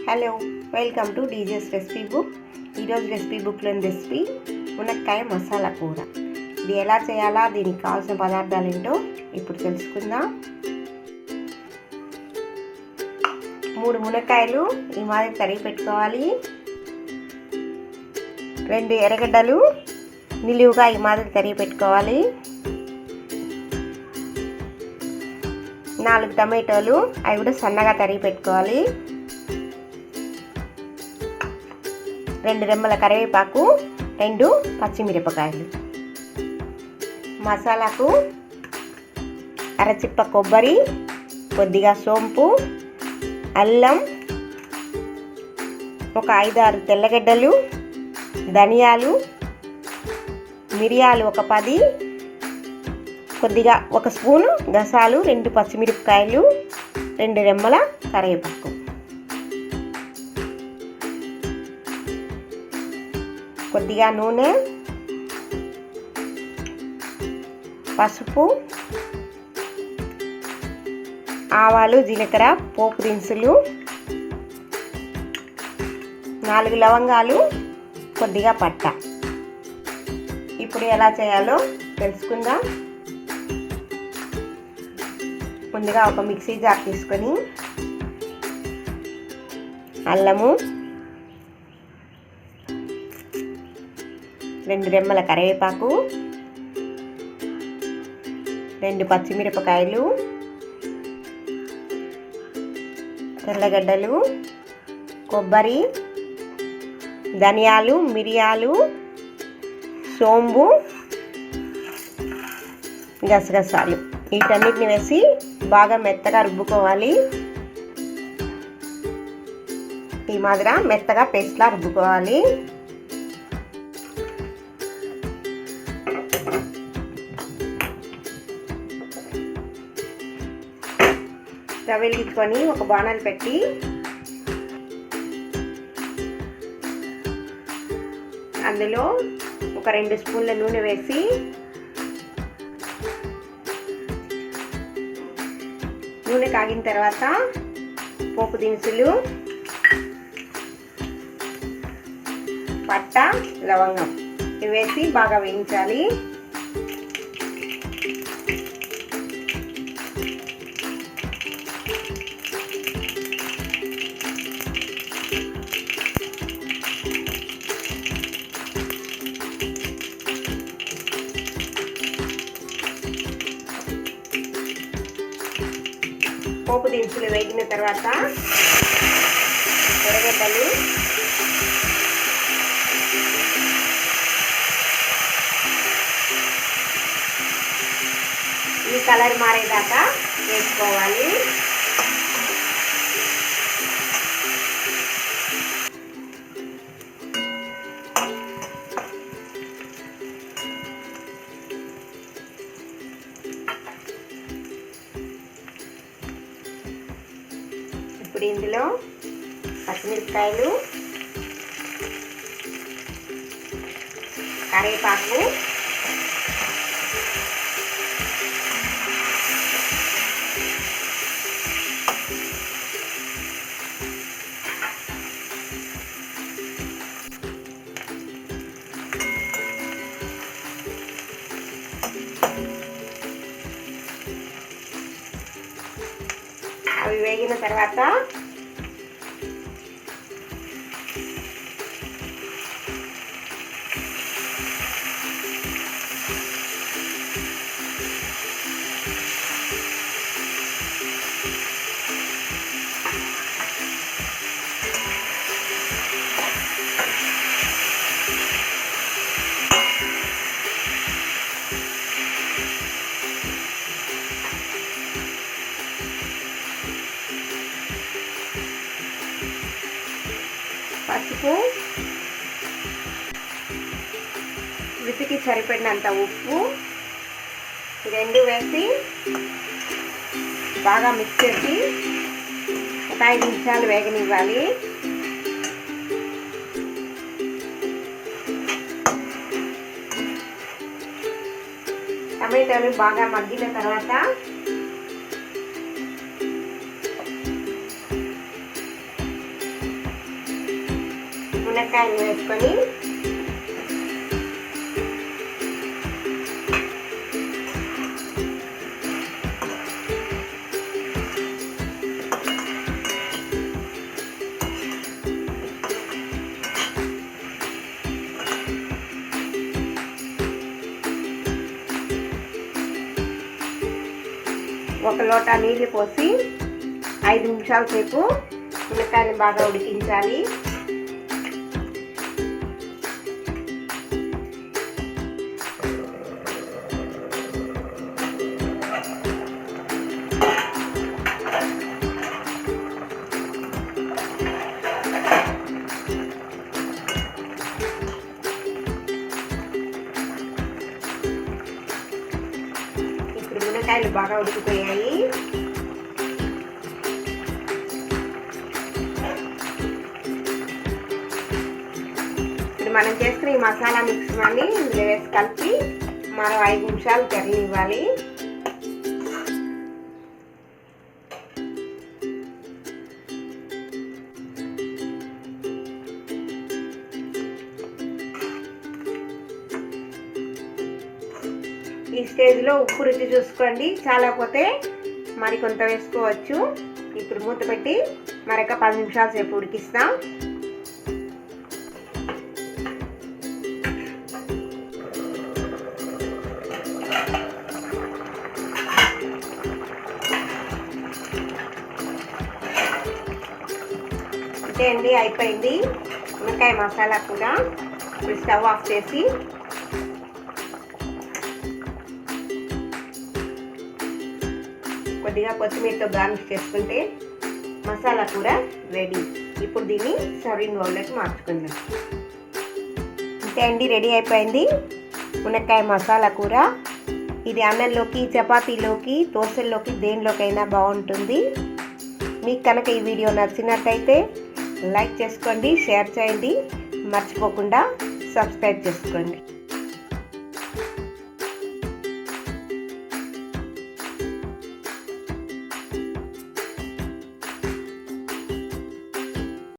Hello, welcome to DJs recipe book. ఈరోజు recipe బుక్లోని recipe మునక్కాయ మసాలా కూర. ఇది ఎలా చేయాలా, దీనికి కావాల్సిన పదార్థాలు ఏంటో ఇప్పుడు తెలుసుకుందాం. 3 మునక్కాయలు ఈ మాదిరి తరిగి పెట్టుకోవాలి. 2 ఎర్రగడ్డలు నిలువుగా ఈ మాదిరి తరిగి పెట్టుకోవాలి. 4 టమాటోలు, అవి కూడా సన్నగా తరిగి పెట్టుకోవాలి. 2 రెమ్మల కరివేపాకు, 2 పచ్చిమిరపకాయలు. మసాలాకు అరచిప్ప కొబ్బరి, కొద్దిగా సోంపు, అల్లం, ఒక 5-6 తెల్లగడ్డలు, ధనియాలు, మిరియాలు ఒక 10, కొద్దిగా 1 స్పూను గసాలు, 2 పచ్చిమిరపకాయలు, 2 రెమ్మల కరివేపాకు. కొద్దిగా నూనె, పసుపు, ఆవాలు, జీలకర్ర, పోపు దినుసులు, 4 లవంగాలు, కొద్దిగా పట్ట. ఇప్పుడు ఎలా చేయాలో తెలుసుకుందాం. ముందుగా ఒక మిక్సీ జార్ తీసుకొని అల్లము, 2 రెమ్మల కరివేపాకు, 2 పచ్చిమిరపకాయలు, తెల్లగడ్డలు, కొబ్బరి, ధనియాలు, మిరియాలు, సోంపు, గసగసాలు వీటన్నిటిని వేసి బాగా మెత్తగా రుబ్బుకోవాలి. ఈ మాదిరి మెత్తగా పేస్ట్లా రుబ్బుకోవాలి. స్టవ్ వెలిగించుకొని ఒక బాణాలు పెట్టి అందులో ఒక 2 స్పూన్ల నూనె వేసి నూనె కాగిన తర్వాత పోపు దినుసులు, పట్ట, లవంగం ఇవి వేసి బాగా వేయించాలి. పోపు దినుసులు వేగిన తర్వాత ఎర్రగడ్డలు, ఈ కలర్ మారేదాకా వేసుకోవాలి. ఇప్పుడు ఇందులో పచ్చిమిరపకాయలు, కరివేపాకు, అవి వేగిన తర్వాత పసుపు, రుచికి సరిపడినంత ఉప్పు, 2 వేసి బాగా మిక్స్ చేసి ఒక 5 నిమిషాలు వేగనివ్వాలి. టమాటాలు బాగా మగ్గిన తర్వాత మునక్కాయలు వేసుకొని ఒక లోటా నీళ్ళు పోసి 5 నిమిషాల సేపు మునక్కాయలు బాగా ఉడికించాలి. ఇప్పుడు మునక్కాయలు బాగా ఉడికిపోయాయి. మనం చేసుకున్న ఈ మసాలా మిక్స్ అన్ని ఇందులో వేసి కలిపి మరో 5 నిమిషాలు తెరనివ్వాలి. ఈ స్టేజ్లో ఉప్పు రుచి చూసుకోండి, చాలకపోతే మరి కొంత వేసుకోవచ్చు. ఇప్పుడు మూత పెట్టి మరొక 10 నిమిషాల సేపు ఉడికిస్తాం. అంతే అండి, అయిపోయింది మునక్కాయ మసాలా కూడా. ఇప్పుడు స్టవ్ ఆఫ్ చేసి కొద్దిగా కొత్తిమీరతో గార్నిష్ చేసుకుంటే మసాలా కూర రెడీ. ఇప్పుడు దీన్ని సర్వింగ్ బౌల్లోకి మార్చుకుందాం. అంతే అండి, రెడీ అయిపోయింది మునక్కాయ మసాలా కూర. ఇది అన్నంలోకి, చపాతీలోకి, దోశల్లోకి, దేనిలోకైనా బాగుంటుంది. మీకు కనుక ఈ వీడియో నచ్చినట్టయితే లైక్ చేసుకోండి, షేర్ చేయండి, మర్చిపోకుండా సబ్స్క్రైబ్ చేసుకోండి.